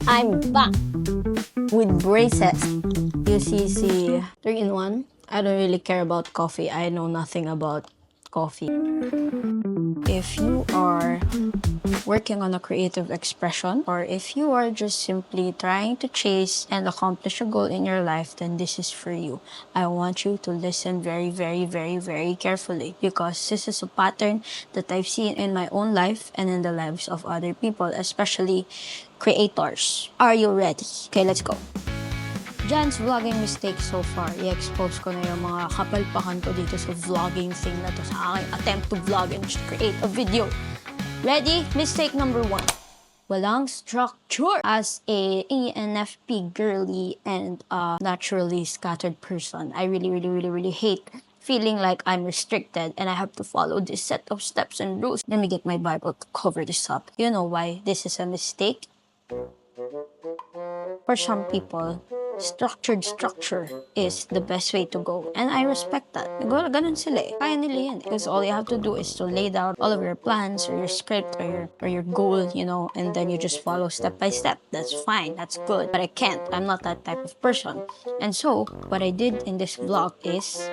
I'm back with braces. UCC 3-in-1. I don't really care about coffee. I know nothing about coffee. If you are working on a creative expression, or if you are just simply trying to chase and accomplish a goal in your life, then this is for you. I want you to listen very, very, very, very carefully, because this is a pattern that I've seen in my own life and in the lives of other people, especially creators. Are you ready? Okay, let's go. Jan's vlogging mistake so far. I-expose ko na yung mga kapalpakan ko dito sa vlogging thing na to, sa aking attempt to vlog and just create a video. Ready? Mistake number 1. Walang structure. As a ENFP girly and naturally scattered person, I really hate feeling like I'm restricted and I have to follow this set of steps and rules. Let me get my Bible to cover this up. You know why this is a mistake? For some people, structure is the best way to go. And I respect that. Ganun sila eh. Kaya nila yan. Because all you have to do is to lay down all of your plans or your script or your goal, you know, and then you just follow step by step. That's fine. That's good. But I can't. I'm not that type of person. And so, what I did in this vlog is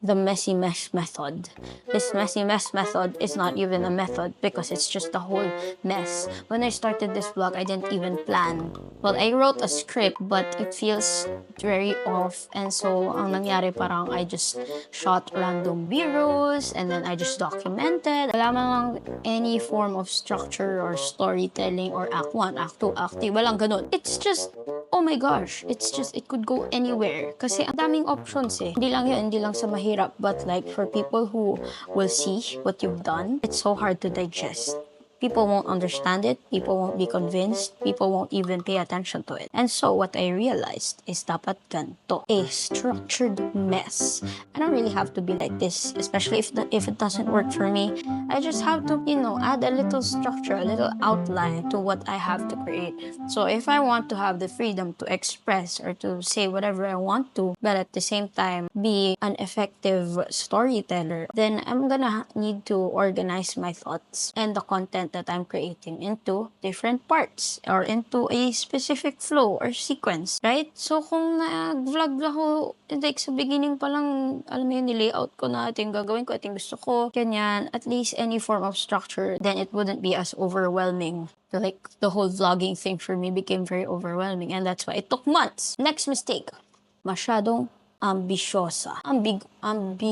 the messy mess method. This messy mess method is not even a method because it's just a whole mess. When I started this vlog, I didn't even plan. Well, I wrote a script, but it feels very off. And so, ang nangyari parang I just shot random B-rolls and then I just documented. Wala mang any form of structure or storytelling or act 1, act 2, act 3. Walang ganun. It's just, oh my gosh, it's just, it could go anywhere. Kasi ang daming options eh. Hindi lang yun, hindi lang sa mahirap. But like for people who will see what you've done, it's so hard to digest. People won't understand it, people won't be convinced, people won't even pay attention to it. And so what I realized is dapat ganito, a structured mess. I don't really have to be like this, especially if it doesn't work for me. I just have to, you know, add a little structure, a little outline to what I have to create. So if I want to have the freedom to express or to say whatever I want to, but at the same time be an effective storyteller, then I'm gonna need to organize my thoughts and the content that I'm creating into different parts or into a specific flow or sequence, right? So kung nag-vlog ako, like sa beginning pa lang, alam mo yun, nilayout ko na ito yung gagawin ko, ito yung gusto ko, ganyan, at least any form of structure, then it wouldn't be as overwhelming. So like the whole vlogging thing for me became very overwhelming, and that's why it took months. Next mistake, masyadong ambisyosa.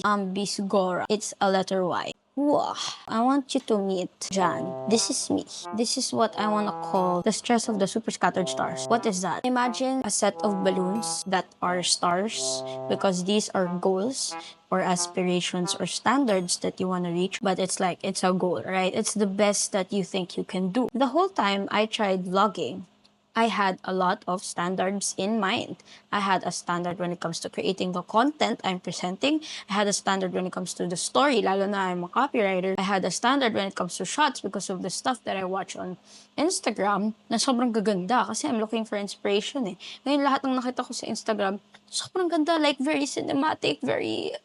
Ambisgora. It's a letter Y. Wow. I want you to meet Jan. This is me. This is what I want to call the stress of the super scattered stars. What is that? Imagine a set of balloons that are stars, because these are goals or aspirations or standards that you want to reach, but it's like, it's a goal, right? It's the best that you think you can do. The whole time I tried vlogging, I had a lot of standards in mind. I had a standard when it comes to creating the content I'm presenting. I had a standard when it comes to the story, lalo na I'm a copywriter. I had a standard when it comes to shots because of the stuff that I watch on Instagram na sobrang gaganda kasi I'm looking for inspiration eh. Ngayon lahat ng nakita ko sa Instagram, sobrang ganda, like very cinematic, very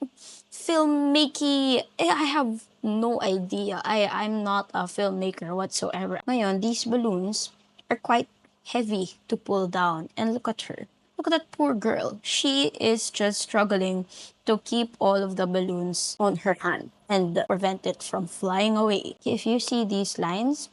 filmmaking. I have no idea. I'm not a filmmaker whatsoever. Ngayon, these balloons are quite heavy to pull down. And look at her. Look at that poor girl. She is just struggling to keep all of the balloons on her hand and prevent it from flying away. If you see these lines,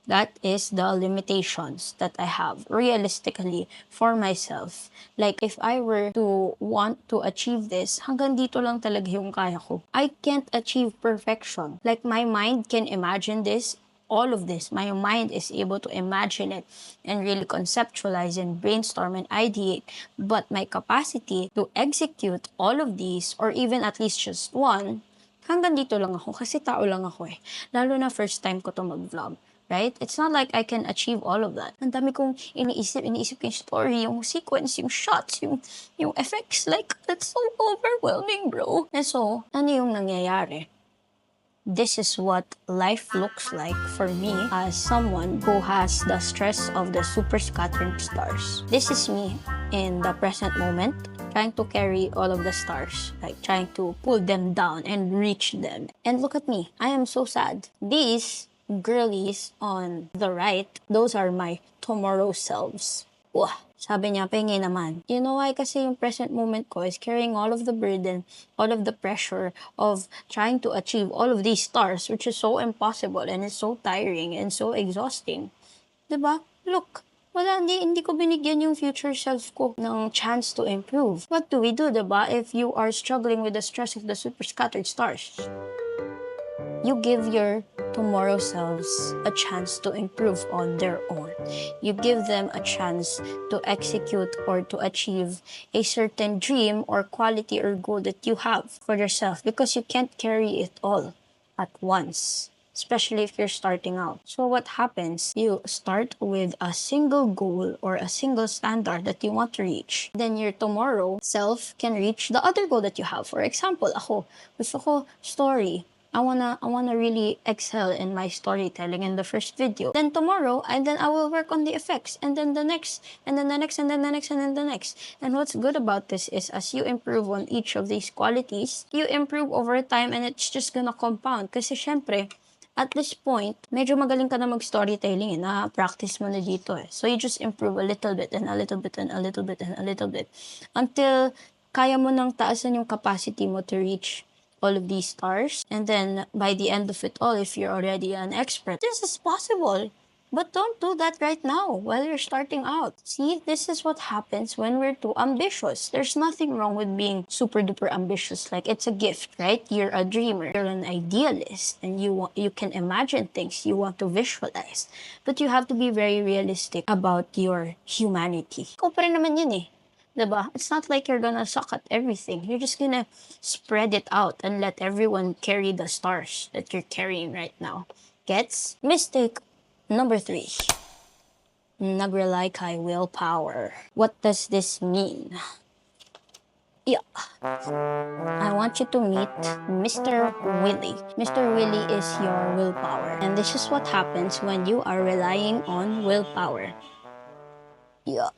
that is the limitations that I have realistically for myself. Like if I were to want to achieve this, hanggang dito lang talaga yung kaya ko. I can't achieve perfection. Like my mind can imagine this, all of this. My mind is able to imagine it and really conceptualize and brainstorm and ideate. But my capacity to execute all of these, or even at least just one, hanggang dito lang ako kasi tao lang ako eh. Lalo na first time ko to mag-vlog. Right? It's not like I can achieve all of that. Ang dami kong iniisip ko yung story, yung sequence, yung shots, yung effects. Like, that's so overwhelming, bro. And so, ano yung nangyayari? This is what life looks like for me as someone who has the stress of the super scattered stars. This is me in the present moment. trying to carry all of the stars, like trying to pull them down and reach them. And look at me, I am so sad. These girlies on the right, those are my tomorrow selves. Wah! Sabi niya, pengi naman. You know why? Kasi yung present moment ko is carrying all of the burden, all of the pressure of trying to achieve all of these stars, which is so impossible and it's so tiring and so exhausting. Diba? Look, hindi ko binigyan yung future self ko ng chance to improve. What do we do, diba? If you are struggling with the stress of the super scattered stars, you give your tomorrow selves a chance to improve on their own. You give them a chance to execute or to achieve a certain dream or quality or goal that you have for yourself, because you can't carry it all at once, especially if you're starting out. So what happens? You start with a single goal or a single standard that you want to reach. Then your tomorrow self can reach the other goal that you have. For example, ako, gusto ko story. I wanna really excel in my storytelling in the first video. Then tomorrow, and then I will work on the effects, and then the next, and then the next, and then the next, and then the next. And what's good about this is, as you improve on each of these qualities, you improve over time, and it's just gonna compound. Kasi syempre, at this point, medyo magaling ka na mag-storytelling, na-practice mo na dito eh. So you just improve a little bit, and a little bit, and a little bit, and a little bit, until kaya mo nang taasan yung capacity mo to reach all of these stars. And then by the end of it all, if you're already an expert, this is possible. But don't do that right now while you're starting out. See, this is what happens when we're too ambitious. There's nothing wrong with being super duper ambitious. Like, it's a gift, right? You're a dreamer. You're an idealist, and you can imagine things, you want to visualize. But you have to be very realistic about your humanity. Ikaw pa rin naman yun eh. Diba? It's not like you're gonna suck at everything. You're just gonna spread it out and let everyone carry the stars that you're carrying right now. Gets? Mistake number 3. Nag-rely kay willpower. What does this mean? Yeah. I want you to meet Mr. Willie. Mr. Willie is your willpower. And this is what happens when you are relying on willpower. Yeah.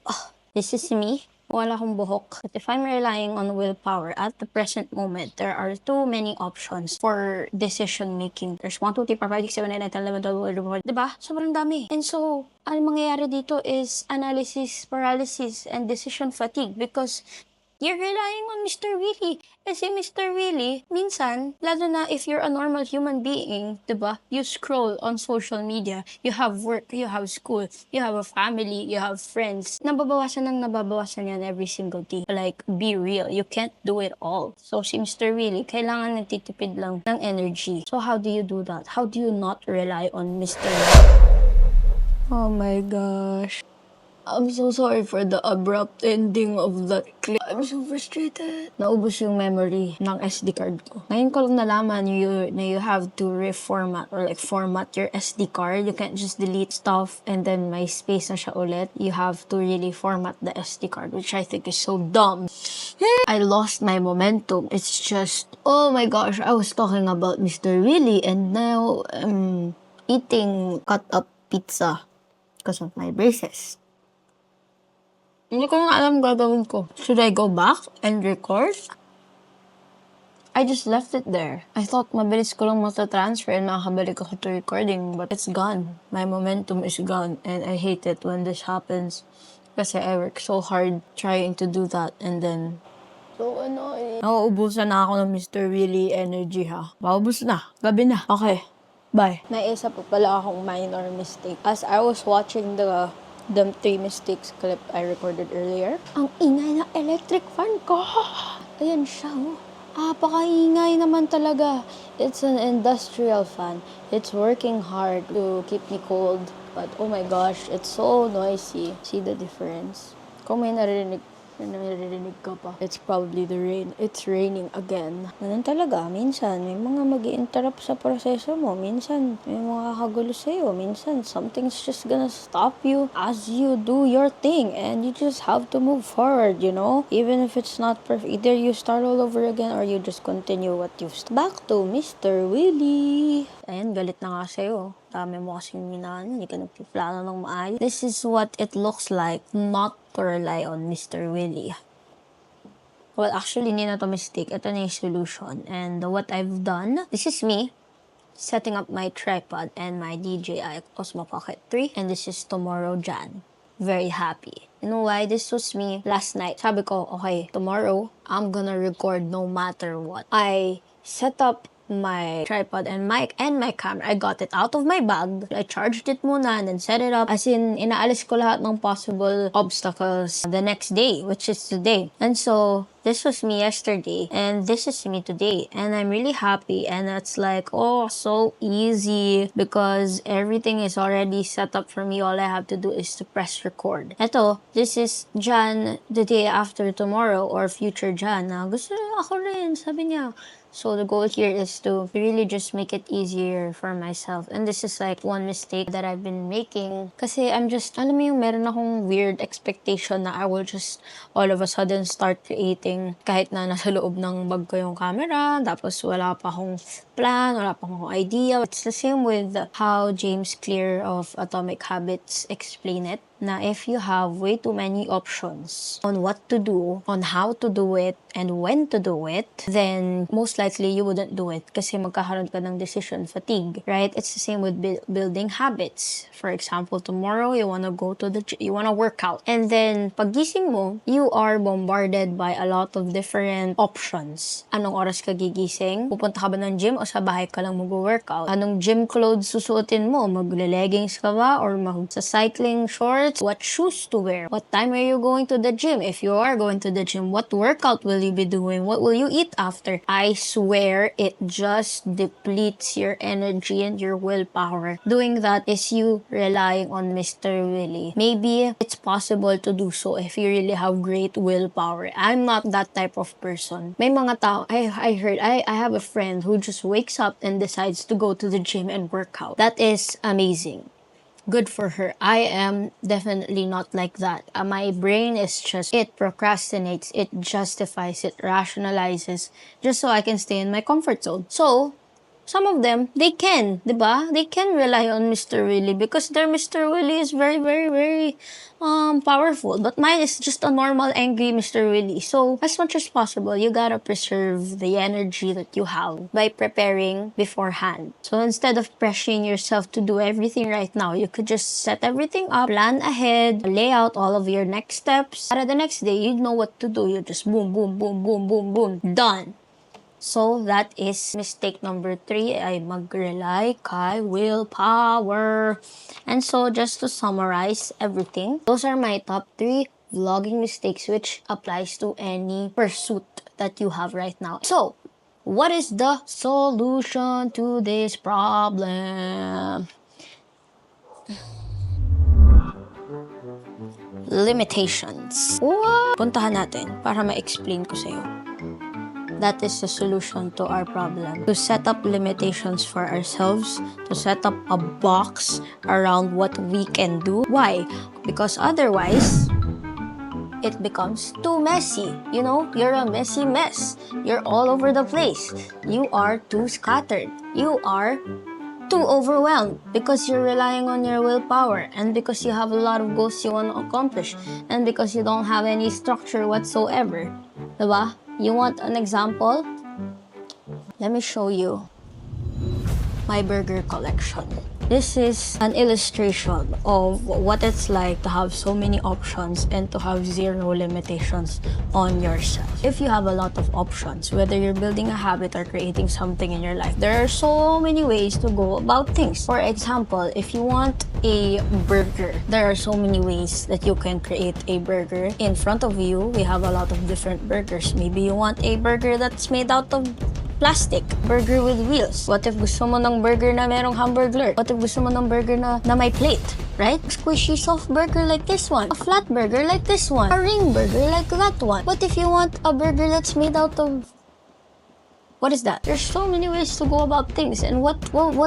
This is me. Wala akong buhok. But if I'm relying on willpower at the present moment, there are too many options for decision making. There's 1, 2, 3, 4, 5, 6, 7, 8, 9, 10, 11, 12, 13, 14. Diba? Sobrang dami. And so, ang mangyayari dito is analysis paralysis and decision fatigue, because you're relying on Mr. Willie. Kasi Mr. Willie, minsan, lalo na if you're a normal human being, diba? You scroll on social media, you have work, you have school, you have a family, you have friends. Nababawasan yan every single day. Like, be real. You can't do it all. So, si Mr. Willie, kailangan nagtitipid lang ng energy. So, how do you do that? How do you not rely on Mr. Willie? Oh my gosh. I'm so sorry for the abrupt ending of that clip. I'm so frustrated. Naubos yung memory ng SD card ko. Ngayon ko lang nalaman na you have to reformat or like format your SD card. You can't just delete stuff and then may space na siya ulit. You have to really format the SD card, which I think is so dumb. I lost my momentum. It's just, oh my gosh, I was talking about Mr. Willie and now I'm eating cut up pizza because of my braces. Hindi ko nga alam gagawin ko. Should I go back and record? I just left it there. I thought mabilis ko lang matatransfer and makakabalik ako to recording, but it's gone. My momentum is gone, and I hate it when this happens. Kasi I work so hard trying to do that, and then so annoying. Nauubusan na ako ng Mr. Willie energy ha. Maubos na. Gabi na. Okay. Bye. May isa pa pala akong minor mistake. As I was watching the 3 mistakes clip I recorded earlier, ang ingay ng electric fan ko. Ayan siya, oh. Pakaingay naman talaga. It's an industrial fan. It's working hard to keep me cold. But oh my gosh, it's so noisy. See the difference? Kung may naririnig ka pa, it's probably the rain. It's raining again. Ganun talaga. Minsan, may mga mag-i-interrupt sa proseso mo. Minsan, may mga kakagulo sa'yo. Minsan, something's just gonna stop you as you do your thing. And you just have to move forward, you know? Even if it's not perfect. Either you start all over again or you just continue what you've started. Back to Mr. Willie. Ayan, galit na nga sa'yo. Dami mo kasing minaan. Hindi ka nagpiplano ng maayos. This is what it looks like not to rely on Mr. Willie. Well, actually, hindi na to mistake. Ito na yung solution. And what I've done, this is me setting up my tripod and my DJI Osmo Pocket 3. And this is tomorrow, Jan. Very happy. You know why? This was me last night. Sabi ko, okay, tomorrow, I'm gonna record no matter what. I set up my tripod and mic and my camera. I got it out of my bag. I charged it muna and then set it up. As in, inaalis ko lahat ng possible obstacles the next day, which is today. And so, this was me yesterday and this is me today. And I'm really happy and it's like, oh, so easy because everything is already set up for me. All I have to do is to press record. Eto, this is Jan the day after tomorrow or future Jan. Na gusto rin ako rin, sabi niya. So the goal here is to really just make it easier for myself. And this is like one mistake that I've been making. Kasi I'm just, alam mo yung meron akong weird expectation na I will just all of a sudden start creating kahit na nasa loob ng bag ko yung camera. Tapos wala pa akong plan, wala pa akong idea. It's the same with how James Clear of Atomic Habits explain it. Na if you have way too many options on what to do, on how to do it, and when to do it, then most likely you wouldn't do it kasi magkakaroon ka ng decision fatigue, right? It's the same with building habits. For example, tomorrow you wanna go to the you wanna work out, and then pagising mo, you are bombarded by a lot of different options. Anong oras ka gigising? Pupunta ka ba ng gym o sa bahay ka lang mag-workout? Anong gym clothes susuotin mo? Magle-leggings ka ba or mag-cycling shorts? What shoes to wear? What time are you going to the gym? If you are going to the gym, what workout will you be doing? What will you eat after? I swear it just depletes your energy and your willpower. Doing that is you relying on Mr. Willie. Maybe it's possible to do so if you really have great willpower. I'm not that type of person. May mga tao, I have a friend who just wakes up and decides to go to the gym and work out. That is amazing. Good for her. I am definitely not like that. My brain is just, it procrastinates, it justifies, it rationalizes just so I can stay in my comfort zone. So, some of them, they can, diba? They can rely on Mr. Willie because their Mr. Willie is very, very, very powerful. But mine is just a normal angry Mr. Willie. So, as much as possible, you gotta preserve the energy that you have by preparing beforehand. So, instead of pressuring yourself to do everything right now, you could just set everything up, plan ahead, lay out all of your next steps. Para the next day, you know what to do. You just boom, boom, boom, boom, boom, boom. Done. So, that is mistake number 3, ay mag-rely kay willpower. And so, just to summarize everything, those are my top 3 vlogging mistakes which applies to any pursuit that you have right now. So, what is the solution to this problem? Limitations. What? Puntahan natin para ma-explain ko sa'yo. That is the solution to our problem. To set up limitations for ourselves, to set up a box around what we can do. Why? Because otherwise, it becomes too messy. You know, you're a messy mess. You're all over the place. You are too scattered. You are too overwhelmed because you're relying on your willpower and because you have a lot of goals you want to accomplish and because you don't have any structure whatsoever. Diba? You want an example? Let me show you my burger collection. This is an illustration of what it's like to have so many options and to have zero limitations on yourself. If you have a lot of options, whether you're building a habit or creating something in your life, there are so many ways to go about things. For example, if you want a burger, there are so many ways that you can create a burger. In front of you, we have a lot of different burgers. Maybe you want a burger that's made out of plastic, burger with wheels. What if gusto mo ng burger na merong hamburger? What if gusto mo ng burger na may plate? Right? Squishy soft burger like this one. A flat burger like this one. A ring burger like that one. What if you want a burger that's made out of... What is that? There's so many ways to go about things, and what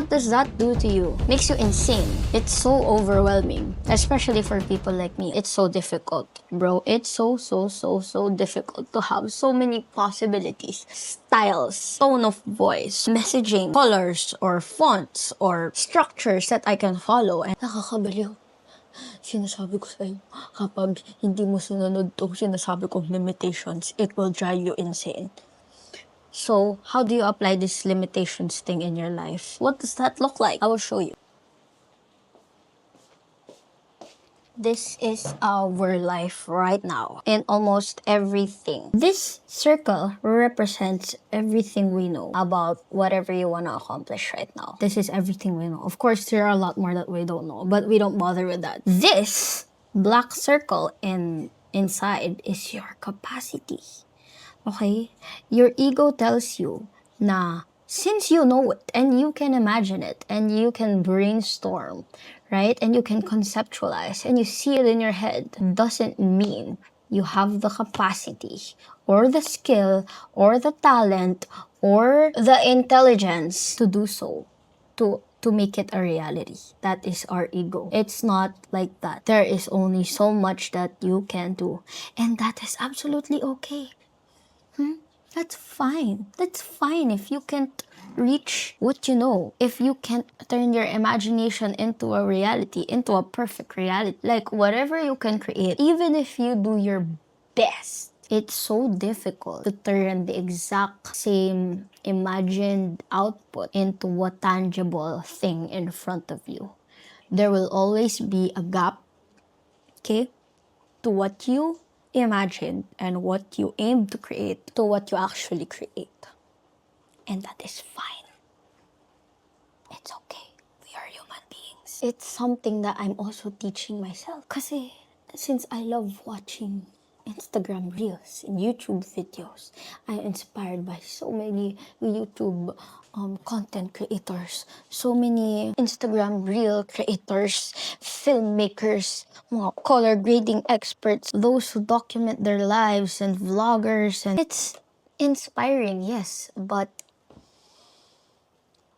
does that do to you? Makes you insane. It's so overwhelming, especially for people like me. It's so difficult, bro. It's so difficult to have so many possibilities, styles, tone of voice, messaging, colors, or fonts, or structures that I can follow. And nakakabaliw. Sinasabi ko sa'yo, kapag hindi mo sinunod tong sinasabi kong limitations, it will drive you insane. So, how do you apply this limitations thing in your life? What does that look like? I will show you. This is our life right now in almost everything. This circle represents everything we know about whatever you want to accomplish right now. This is everything we know. Of course, there are a lot more that we don't know, but we don't bother with that. This black circle inside is your capacity. Okay? Your ego tells you na since you know it and you can imagine it and you can brainstorm, right? And you can conceptualize and you see it in your head, doesn't mean you have the capacity or the skill or the talent or the intelligence to do so. To make it a reality. That is our ego. It's not like that. There is only so much that you can do. And that is absolutely okay. That's fine. That's fine if you can't reach what you know. If you can't turn your imagination into a reality, into a perfect reality. Like whatever you can create, even if you do your best, it's so difficult to turn the exact same imagined output into a tangible thing in front of you. There will always be a gap, okay, to what you imagined and what you aim to create to what you actually create. And that is fine. It's okay. We are human beings. It's something that I'm also teaching myself. Kasi since I love watching Instagram reels and YouTube videos, I'm inspired by so many YouTube content creators, so many Instagram reel creators, filmmakers, mga color grading experts, those who document their lives and vloggers. And it's inspiring, yes, but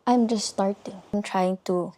I'm just starting. I'm trying to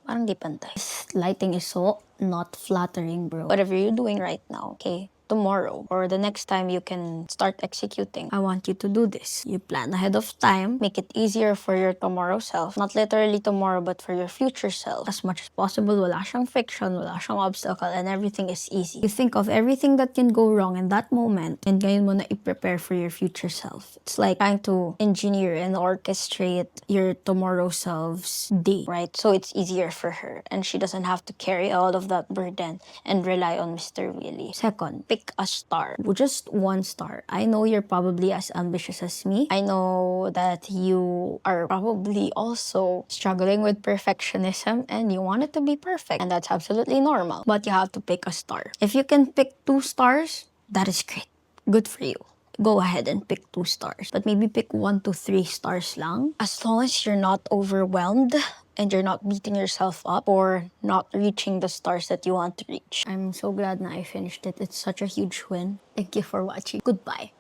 parang di pantay. This lighting is so not flattering, bro. Whatever you're doing right now, okay? Tomorrow or the next time you can start executing, I want you to do this. You plan ahead of time, make it easier for your tomorrow self. Not literally tomorrow, but for your future self. As much as possible, wala siyang friction, wala siyang obstacle, and everything is easy. You think of everything that can go wrong in that moment, and ngayon mo na i-prepare for your future self. It's like trying to engineer and orchestrate your tomorrow self's day, right? So it's easier for her, and she doesn't have to carry all of that burden and rely on Mr. Willie. Second, pick a star. Just one star. I know you're probably as ambitious as me. I know that you are probably also struggling with perfectionism and you want it to be perfect, and that's absolutely normal. But you have to pick a star. If you can pick 2 stars, that is great. Good for you. Go ahead and pick 2 stars. But maybe pick 1 to 3 stars lang. As long as you're not overwhelmed and you're not beating yourself up or not reaching the stars that you want to reach. I'm so glad na I finished it. It's such a huge win. Thank you for watching. Goodbye.